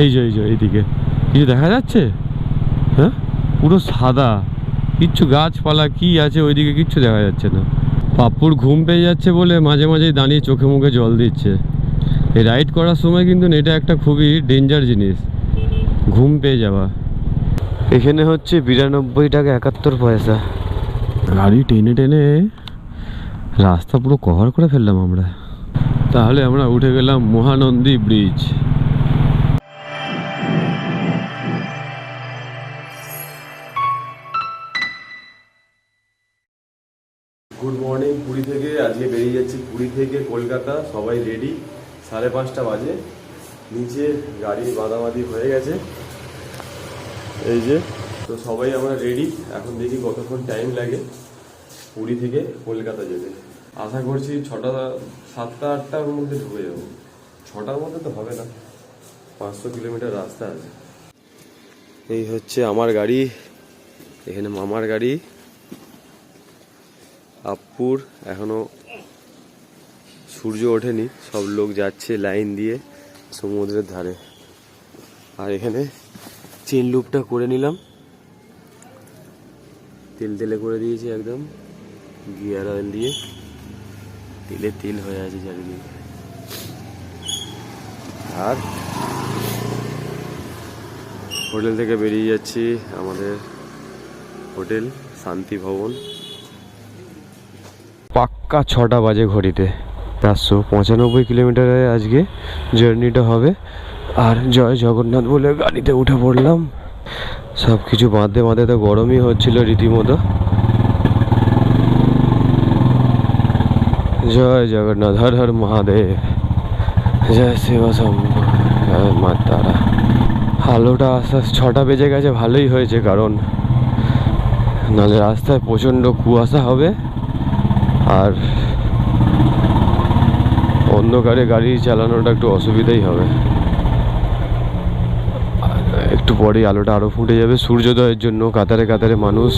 এই যে এইদিকে কিছু দেখা যাচ্ছে? হ্যাঁ, পুরো সাদা, কিচ্ছু গাছপালা কি আছে ওইদিকে কিচ্ছু দেখা যাচ্ছে না। পাপ্পুর ঘুম পেয়ে যাচ্ছে বলে মাঝে মাঝেই দাঁড়িয়ে চোখে মুখে জল দিচ্ছে। এই রাইড করার সময় কিন্তু এটা একটা খুবই ডেঞ্জার জিনিস, ঘুম পেয়ে যাওয়া। এখানে হচ্ছে 92 টাকা 71 পয়সা। গাড়ি টেনে টেনে রাস্তা পুরো কভার করে ফেললাম আমরা। তাহলে আমরা উঠে গেলাম Mahanandi bridge. Good morning Puri থেকে। আজকে বেরিয়ে যাচ্ছি পুরী থেকে কলকাতা। সবাই রেডি, 5:30 বাজে। নিচে গাড়ি বাঁধাবাঁধি হয়ে গেছে, এই যে। তো সবাই আমরা রেডি। এখন দেখি কতক্ষণ টাইম লাগে পুরী থেকে কলকাতা যেতে। আশা করছি 6টা 7টা 8টার মধ্যে ঢুকে যাবো। 6টার মধ্যে তো হবে না, 500 কিলোমিটার রাস্তা আছে। এই হচ্ছে আমার গাড়ি, এখানে মামার গাড়ি, আপ্পুর। এখনো সূর্য ওঠেনি, সব লোক যাচ্ছে লাইন দিয়ে সমুদ্রের ধারে। আর এখানে চেন লুপটা করে নিলাম, তেলে করে দিয়েছি একদম, গিয়ার অয়েল দিয়ে। তেল হয়ে আছে চারিদিকে। আর হোটেল থেকে বেরিয়ে যাচ্ছি, আমাদের হোটেল শান্তি ভবন। পাক্কা 6টা বাজে ঘড়িতে। 495 কিলোমিটারে আজকে জার্নিটা হবে। আর জয় জগন্নাথ বলে গাড়িতে উঠে পড়লাম। সব কিছু বাঁধতে বাঁধতে তো গরমই হচ্ছিল রীতিমতো। জয় জগন্নাথ, হর হর মহাদেব, জয় শিব শম্ভু, জয় মা তারা। আলোটা আস্তে আস্তে 6টা বেজে গেছে, ভালোই হয়েছে, কারণ নাহলে রাস্তায় প্রচণ্ড কুয়াশা হবে। আর অন্ধকারে গাড়ি চালানোটা একটু অসুবিধাই হবে। একটু পরেই আলোটা আরও ফুটে যাবে। সূর্যোদয়ের জন্য কাতারে কাতারে মানুষ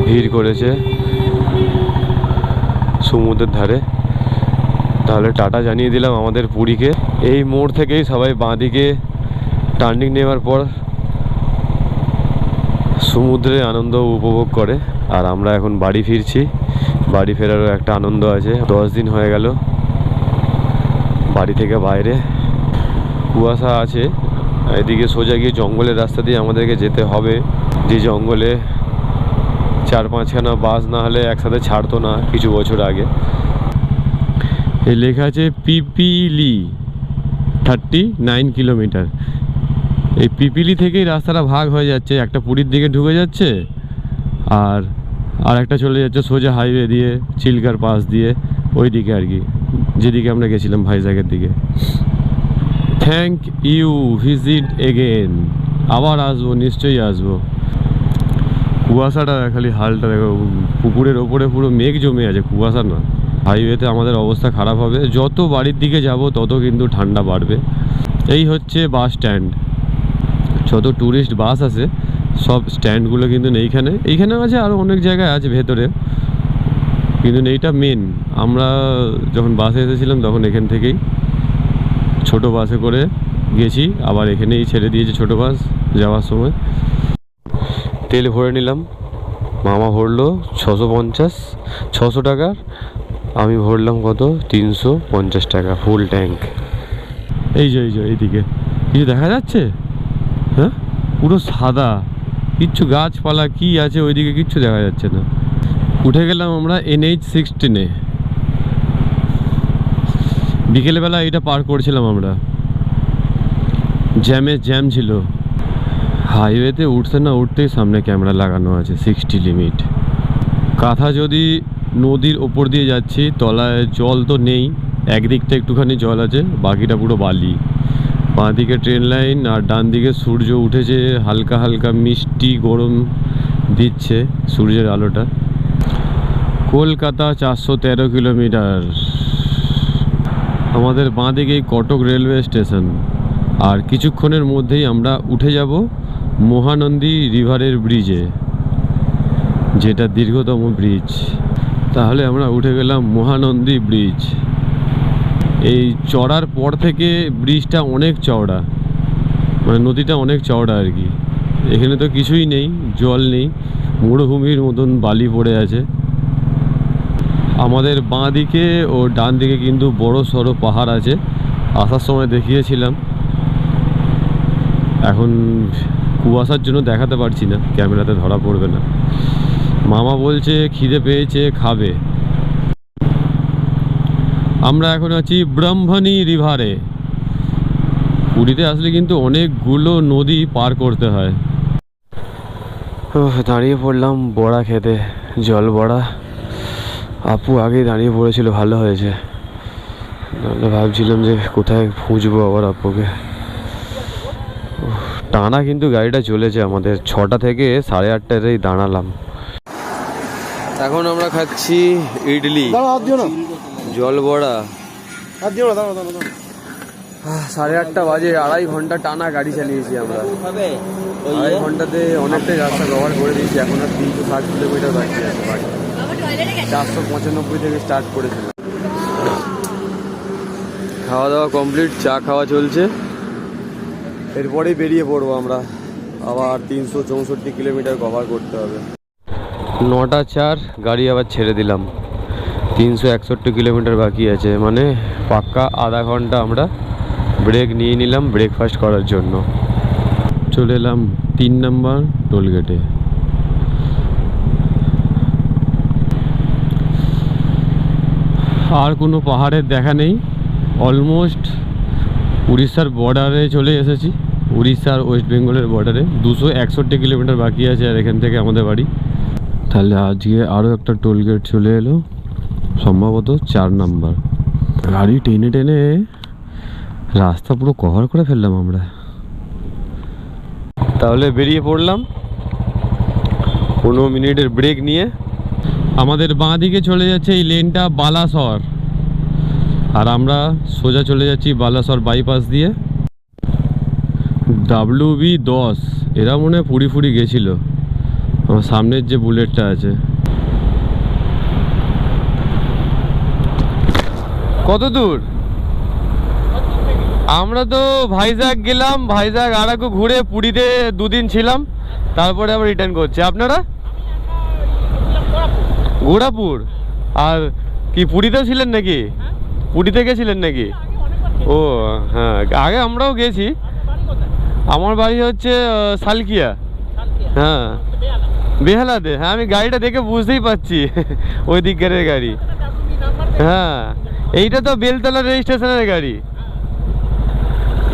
ভিড় করেছে সমুদ্রের ধারে। তাহলে টাটা জানিয়ে দিলাম আমাদের পুরীকে। এই মোড় থেকেই সবাই বাঁদিকে টার্নিং নেওয়ার পর সমুদ্রে আনন্দ উপভোগ করে। আর আমরা এখন বাড়ি ফিরছি। বাড়ি ফেরারও একটা আনন্দ আছে। 10 দিন হয়ে গেল বাড়ি থেকে বাইরে। কুয়াশা আছে। এদিকে সোজা গিয়ে জঙ্গলের রাস্তা দিয়ে আমাদেরকে যেতে হবে, যে জঙ্গলে 4-5খানা বাস না হলে একসাথে ছাড়তো না কিছু বছর আগে। এই লেখা আছে পিপিলি, 39 কিলোমিটার। এই পিপিলি থেকেই রাস্তাটা ভাগ হয়ে যাচ্ছে, একটা পুরীর দিকে ঢুকে যাচ্ছে আর একটা চলে যাচ্ছে সোজা হাইওয়ে দিয়ে চিল্কার পাস দিয়ে ওই দিকে আর কি, যেদিকে আমরা গেছিলাম ভাইজ্যাগের দিকে। Thank you, visit again. আবার আসবো, নিশ্চয়ই আসবো। কুয়াশাটা খালি হালটা দেখো, পুকুরের ওপরে পুরো মেঘ জমে আছে, কুয়াশা না। হাইওয়েতে আমাদের অবস্থা খারাপ হবে। যত বাড়ির দিকে যাব তত কিন্তু ঠান্ডা বাড়বে। এই হচ্ছে বাস স্ট্যান্ড। যত ট্যুরিস্ট বাস আছে সব স্ট্যান্ডগুলো কিন্তু এইখানে আছে, আরও অনেক জায়গায় আছে ভেতরে, কিন্তু এইটা মেন। আমরা যখন বাসে এসেছিলাম তখন এখান থেকেই ছোট বাসে করে গেছি, আবার এখানেই ছেড়ে দিয়েছে ছোট বাস যাওয়ার সময়। তেল ভরে নিলাম, মামা ভরলো 600 টাকার, আমি ভরলাম কত 350 টাকা ফুল ট্যাঙ্ক। এই যে এইদিকে কিছু দেখা যাচ্ছে? হ্যাঁ, পুরো সাদা, কিচ্ছু গাছপালা কি আছে ওইদিকে কিচ্ছু দেখা যাচ্ছে না। উঠে গেলাম আমরা NH-16-এ। বিকেলবেলা এটা পার করছিলাম আমরা, জ্যাম ছিল। হাইওয়েতে উঠতে না উঠতেই সামনে ক্যামেরা লাগানো আছে 60 লিমিট। কাঁথা যদি নদীর ওপর দিয়ে যাচ্ছি, তলায় জল তো নেই, একদিকটা একটুখানি জল আছে, বাকিটা পুরো বালি। বাঁ দিকে ট্রেন লাইন আর ডান দিকে সূর্য উঠেছে, হালকা হালকা মিষ্টি গরম দিচ্ছে সূর্যের আলোটা। কলকাতা 413 কিলোমিটার। আমাদের বাঁ দিকেই কটক রেলওয়ে স্টেশন। আর কিছুক্ষণের মধ্যেই আমরা উঠে যাব মহানন্দী রিভারের ব্রিজে, যেটা দীর্ঘতম ব্রিজ। তাহলে আমরা উঠে গেলাম মহানন্দী ব্রিজ। এই চড়ার পর থেকে ব্রিজটা অনেক চওড়া, মানে নদীটা অনেক চওড়া আর কি। এখানে তো কিছুই নেই, জল নেই, মরুভূমির মতন বালি পড়ে আছে। আমাদের বাঁ দিকে ও ডান দিকে কিন্তু বড় সড়ো পাহাড় আছে, আসার সময় দেখিয়েছিলাম। এখন কুয়াশার জন্য দেখাতে পারছি না, ক্যামেরাতে ধরা পড়বে না। মামা বলছে খিদে পেয়েছে, খাবে। আমরা এখন আছি ব্রহ্মণী রিভারে। পুরীতে আসলে কিন্তু অনেকগুলো নদী পার করতে হয়। দাঁড়িয়ে পড়লাম বড়া খেতে, জল বড়া। আপু আগেই দাঁড়িয়ে পড়েছিল, ভালো হয়েছে, নাহলে ভাবছিলাম যে কোথায় খুঁজবো আবার আপুকে। টানা কিন্তু গাড়িটা চলেছে আমাদের, 6টা থেকে 8:30টায় দাঁড়ালাম। এখন আমরা খাচ্ছি ইডলি, জল বড়া। 8:30 বাজে, 2.5 ঘন্টা টানা গাড়ি চালিয়েছি আমরা। 2.5 ঘন্টাতে অনেকটাই রাস্তা কভার করে দিয়েছি। এখন আর 360 কিলোমিটার বাকি আছে। 495 থেকে স্টার্ট করেছিলাম। খাওয়া দাওয়া কমপ্লিট, চা খাওয়া চলছে। এরপরেই বেরিয়ে পড়বো আমরা, আবার 364 কিলোমিটার কভার করতে হবে। 9টা 4 গাড়ি আবার ছেড়ে দিলাম। 361 কিলোমিটার বাকি আছে, মানে পাক্কা আধা ঘন্টা আমরা ব্রেক নিয়ে নিলাম ব্রেকফাস্ট করার জন্য। চলে এলাম 3 নম্বর টোলগেটে। আর কোনো পাহাড়ের দেখা নেই, অলমোস্ট উড়িষ্যার বর্ডারে চলে এসেছি। উড়িষ্যা আর ওয়েস্ট বেঙ্গলের বর্ডারে 261 কিলোমিটার বাকি আছে আর এখান থেকে আমাদের বাড়ি। তাহলে আজকে আরও একটা টোলগেট চলে এলো, সম্ভবত 4 নম্বর। গাড়ি টেনে টেনে রাস্তা পুরো কভার করে ফেললাম আমরা। তাহলে বেরিয়ে পড়লাম 15 মিনিটের ব্রেক নিয়ে। আমাদের বাঁ দিকে চলে যাচ্ছে এই লেনটা বালাসর, আর আমরা সোজা চলে যাচ্ছি বালাসর বাইপাস দিয়ে। WB10 এরা মনে হয় পুরি ফুরি গেছিল। আমার সামনের যে বুলেটটা আছে। কত দূর? আমরা তো ভাইজাগ গেলাম, ভাইজাগ আরাকু ঘুরে পুরীতে 2 দিন ছিলাম, তারপরে আবার রিটার্ন করছি। আপনারা? ঘোড়াপুর। আর কি পুরীতেও ছিলেন নাকি? পুরীতে গেছিলেন নাকি? ও হ্যাঁ, আগে আমরাও গেছি। আমার বাড়ি হচ্ছে সালকিয়া। হ্যাঁ, বেহালাতে। হ্যাঁ, আমি গাড়িটা দেখে বুঝতেই পারছি ওই দিককার গাড়ি। হ্যাঁ, এইটা তো বেলতলা রেজিস্ট্রেশনের গাড়ি।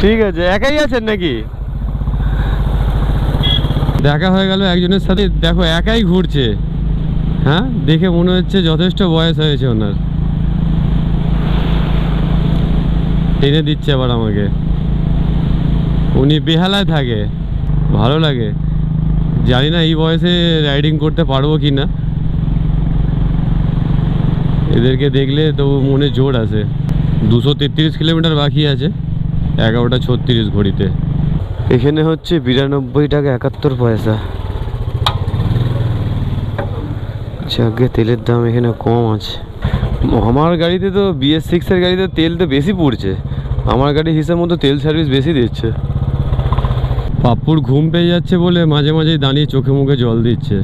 ঠিক আছে, একাই আছেন নাকি? দেখা হয়ে গেল একজনের সাথে। দেখো একাই ঘুরছে। হ্যাঁ, দেখে মনে হচ্ছে যথেষ্ট বয়স হয়েছে ওনার। টেনে দিচ্ছে আবার আমাকে। উনি বেহালায় থাকে, ভালো লাগে। জানি না এই বয়সে রাইডিং করতে পারবো কি না। এদেরকে দেখলে তো মনে জোর আছে। 233 কিলোমিটার বাকি আছে, 11টা 36 ঘড়িতে। এখানে হচ্ছে 92 টাকা 71 পয়সা। আগে তেলের দাম এখানে কম আছে। আমার গাড়িতে তো BS6 এর গাড়িতে তেল তো বেশি পড়ছে। আমার গাড়ির হিসাব মতো তেল সার্ভিস বেশি দিচ্ছে। পাপ্পুর ঘুম পেয়ে যাচ্ছে বলে মাঝে মাঝেই দাঁড়িয়ে চোখে মুখে জল দিচ্ছে।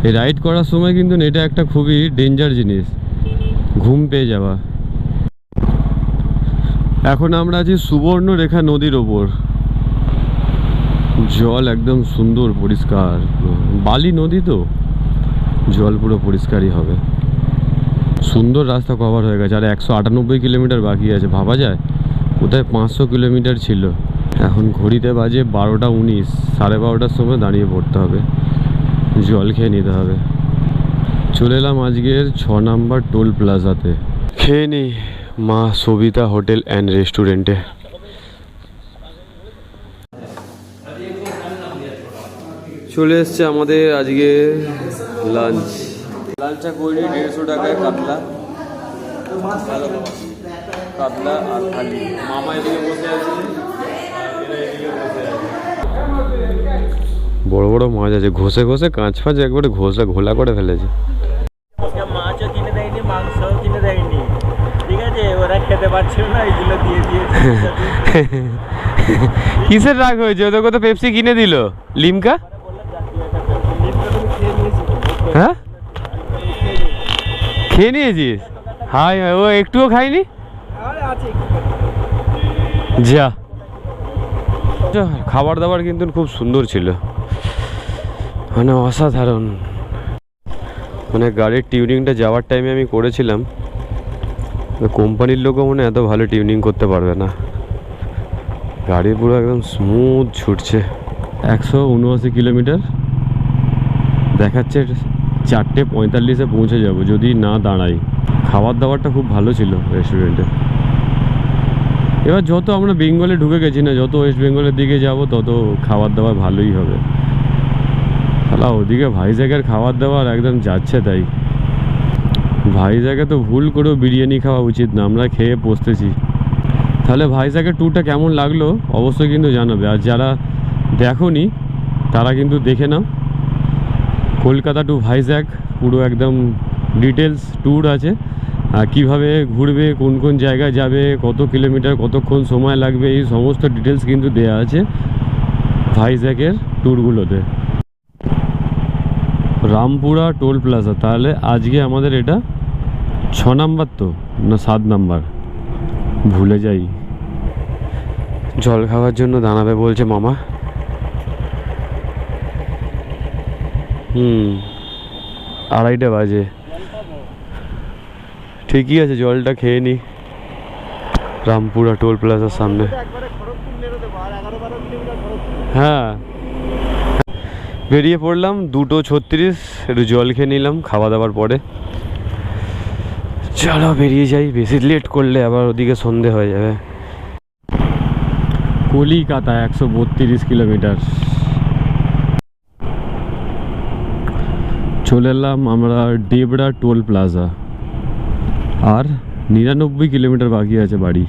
এই রাইড করার সময় কিন্তু এটা একটা খুবই ডেঞ্জার জিনিস, ঘুম পেয়ে যাওয়া। এখন আমরা আছি সুবর্ণরেখা নদীর ওপর। জল একদম সুন্দর পরিষ্কার, বালি নদী তো জল পুরো পরিষ্কারই হবে। সুন্দর রাস্তা কভার হয়ে গেছে, আর 198 কিলোমিটার বাকি আছে। ভাবা যায় কোথায় 500 কিলোমিটার ছিল। এখন ঘড়িতে বাজে 12টা 19, 12:30টার সময় দাঁড়িয়ে পড়তে হবে, জল খেয়ে নিতে হবে। চলে এলাম আজকের 6 নম্বর টোল প্লাজাতে। খেয়ে নিই মা সবিতা হোটেল অ্যান্ড রেস্টুরেন্টে। চলে এসছে আমাদের আজকে লাঞ্চ। লাঞ্চটা করে 150 টাকায় কাতলা কাতলা আর থালি। মামা এদিকে বসে আছে, বড় বড় মাছ আছে, ঘষে ঘষে কাঁচ ফাঁচ একবারে ঘোলা করে ফেলেছে। মাছও কিনে দেয়নি, মাংসও কিনে দেয়নি, ঠিক আছে? ওরা খেতে পারছিল না, এগুলো দিয়ে দিয়েছে। কিসের রাগ হয়েছে? ওদেরকে তো পেপসি কিনে দিল। লিমকা? হ্যাঁ, খেয়ে নিয়েছিস? হাই, ও একটুও খাইনি? যা, খাবার দাবার কিন্তু খুব সুন্দর ছিল, মানে অসাধারণ। মানে গাড়ির টিউনিংটা যাওয়ার টাইমে আমি করেছিলাম, কোম্পানির লোকও মনে এত ভালো টিউনিং করতে পারবে না। গাড়ি পুরো একদম স্মুথ ছুটছে। 179 কিলোমিটার দেখাচ্ছে, 4:45 পৌঁছে যাব যদি না দাঁড়াই। খাবার দাবারটা খুব ভালো ছিল রেস্টুরেন্টে। এবার যত আমরা বেঙ্গলে ঢুকে গেছি না, যত ওয়েস্ট বেঙ্গলের দিকে যাব তত খাবার দাবার ভালোই হবে। তাহলে ওদিকে ভাইজ্যাগের খাবার দাবার একদম যাচ্ছে তাই। ভাইজ্যাগে তো ভুল করেও বিরিয়ানি খাওয়া উচিত না, আমরা খেয়ে পৌঁছেছি। তাহলে ভাইজ্যাগের ট্যুরটা কেমন লাগলো অবশ্যই কিন্তু জানাবে। আর যারা দেখোনি তারা কিন্তু দেখে নাও, কলকাতা টু ভাইজ্যাগ পুরো একদম ডিটেলস ট্যুর আছে। আর কীভাবে ঘুরবে, কোন কোন জায়গায় যাবে, কত কিলোমিটার, কতক্ষণ সময় লাগবে, এই সমস্ত ডিটেলস কিন্তু দেয়া আছে ভাইজ্যাগের ট্যুরগুলোতে। রামপুরা টোল প্লাজা, তাহলে আজকে আমাদের এটা 6 নাম্বার তো না 7 নাম্বার, ভুলে যাই। জল খাওয়ার জন্য দাঁড়াবে বলছে মামা। 2:30 বাজে, ঠিকই আছে, জলটা খেয়ে নি রামপুরা টোল প্লাজার সামনে। হ্যাঁ, বেরিয়ে পড়লাম 2:36, একটু জল খেয়ে নিলাম খাওয়া দাওয়ার পরে। চলো বেরিয়ে যাই, বেশি লেট করলে আবার ওদিকে সন্ধে হয়ে যাবে। কলিকাতা 132 কিলোমিটার। চলে এলাম আমরা ডেবরা টোল প্লাজা, আর 99 কিলোমিটার বাকি আছে বাড়ি।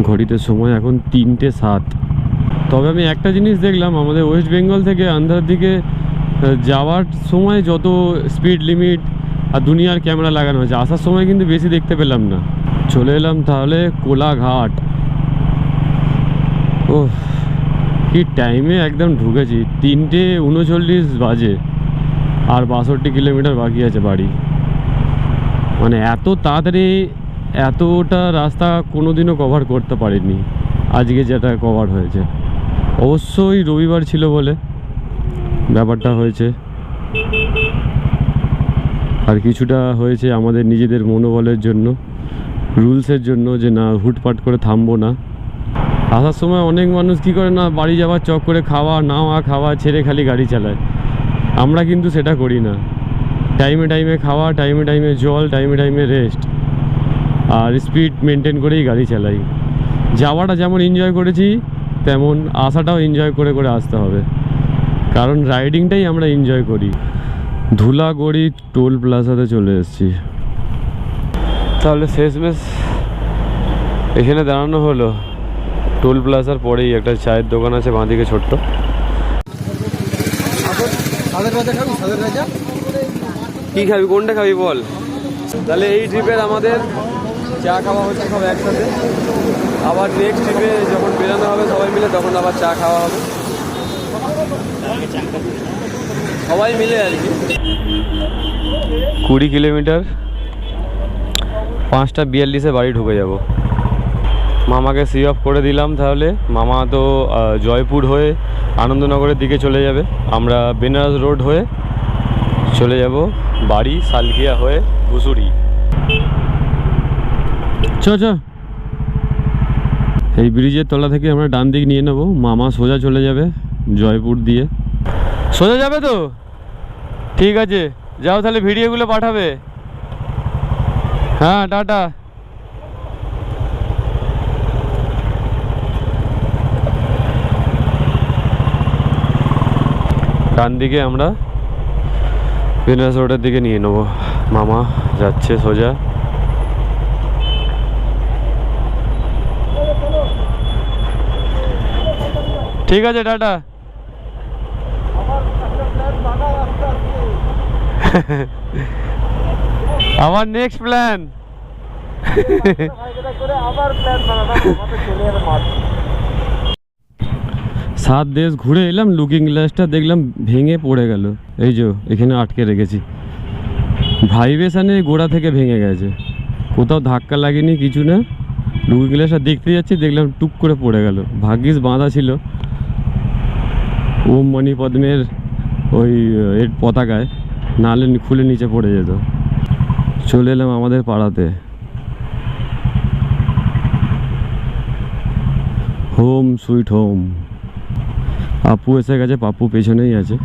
ঘড়িতে সময় এখন 3:07। তবে আমি একটা জিনিস দেখলাম, আমাদের ওয়েস্ট বেঙ্গল থেকে আন্ধ্রার দিকে যাওয়ার সময় যত স্পিড লিমিট আর দুনিয়ার ক্যামেরা লাগানো হয়েছে, আসার সময় কিন্তু বেশি দেখতে পেলাম না। চলে এলাম তাহলে কোলাঘাট। ও কি টাইমে একদম ঢুকেছি, 3:39 বাজে, আর 62 কিলোমিটার বাকি আছে বাড়ি। মানে এত তাড়াতাড়ি এতটা রাস্তা কোনোদিনও কভার করতে পারিনি আজকে যেটা কভার হয়েছে। অবশ্যই রবিবার ছিল বলে ব্যাপারটা হয়েছে, আর কিছুটা হয়েছে আমাদের নিজেদের মনোবলের জন্য, রুলসের জন্য, যে না হুটপাট করে থামবো না। আসার সময় অনেক মানুষ কী করে না, বাড়ি যাওয়ার চক করে খাওয়া নাওয়া খাওয়া ছেড়ে খালি গাড়ি চালায়। আমরা কিন্তু সেটা করি না, টাইমে টাইমে খাওয়া, টাইমে টাইমে জল, টাইমে টাইমে রেস্ট, আর স্পিড মেনটেন করেই গাড়ি চালাই। যাওয়াটা যেমন এনজয় করেছি তেমন আসাটাও এনজয় করে করে আসতে হবে, কারণ রাইডিংটাই আমরা এনজয় করি। ধুলাগড়ি টোল প্লাজাতে চলে এসেছি। তাহলে শেষমেশ এখানে দাঁড়ানো হলো। টোল প্লাজার পরেই একটা চায়ের দোকান আছে বাঁদিকে ছোট্ট। কি খাবি, কোনটা খাবি বল? তাহলে এই ট্রিপের আমাদের চা খাওয়া হচ্ছে সব একসাথে, আবার নেক্সট ট্রিপে যখন বেরোনো হবে সবাই মিলে তখন আবার চা খাওয়া হবে সবাই মিলে আর কি। 20 কিলোমিটার, 5:42 বাড়ি ঢুকে যাব। মামাকে সি অফ করে দিলাম। তাহলে মামা তো জয়পুর হয়ে আনন্দনগরের দিকে চলে যাবে, আমরা বেনারস রোড হয়ে চলে যাব বাড়ি, সালকিয়া হয়ে ঘুসুরি। চ এই ব্রিজের তলা থেকে আমরা ডান দিক নিয়ে নেব, মামা সোজা চলে যাবে জয়পুর দিয়ে। সোজা যাবে তো? ঠিক আছে, যাও তাহলে ভিডিওগুলো পাঠাবে। হ্যাঁ, টাটা। ডান দিকে আমরা বেনারস রোডের দিকে নিয়ে নেব। মামা যাচ্ছে সোজা। ঠিক আছে, টাটা। আমার নেক্সট প্ল্যান। আবার প্ল্যান বানাবো, চলে যাবে মাঠ। 7 দেশ ঘুরে এলাম, লুকিং গ্লাসটা দেখলাম ভেঙে পড়ে গেল। এই যে এখানে আটকে রেখেছি, ভাইব্রেশনে গোড়া থেকে ভেঙে গেছে, কোথাও ধাক্কা লাগেনি কিছু না। লুকিং গ্লাসটা দেখতে যাচ্ছি, দেখলাম টুক করে পড়ে গেল। ভাগ্যিস বাঁধা ছিল ওম মণি পদ্মের ওই এর পতাকায়, নাহলে খুলে নিচে পড়ে যেত। চলে এলাম আমাদের পাড়াতে, হোম সুইট হোম। আপু এসে গেছে, পাপ্পু পেছনেই আছে।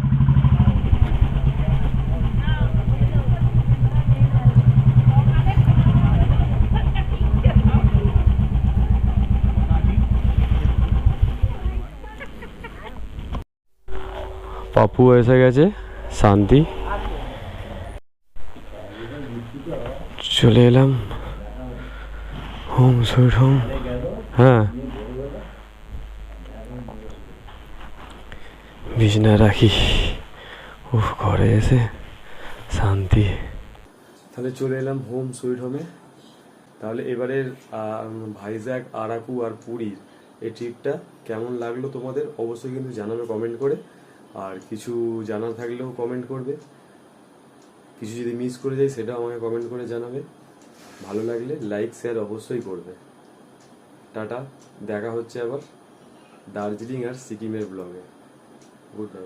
পাপ্পু এসে গেছে, শান্তি। চলে এলাম হোম সুইট হোম। হ্যাঁ, বিছনা রাখি, ঘরে এসে শান্তি। তাহলে চলে এলাম হোম সুইট হোমে। তাহলে এবারের ভাইজ্যাগ, আরাকু আর পুরীর এই ট্রিপটা কেমন লাগলো তোমাদের অবশ্যই কিন্তু জানাবে কমেন্ট করে। আর কিছু জানার থাকলেও কমেন্ট করবে, কিছু যদি মিস করে যাই সেটাও আমাকে কমেন্ট করে জানাবে। ভালো লাগলে লাইক শেয়ার অবশ্যই করবে। টাটা, দেখা হচ্ছে আবার দার্জিলিং আর সিকিমের ব্লগে। Good night.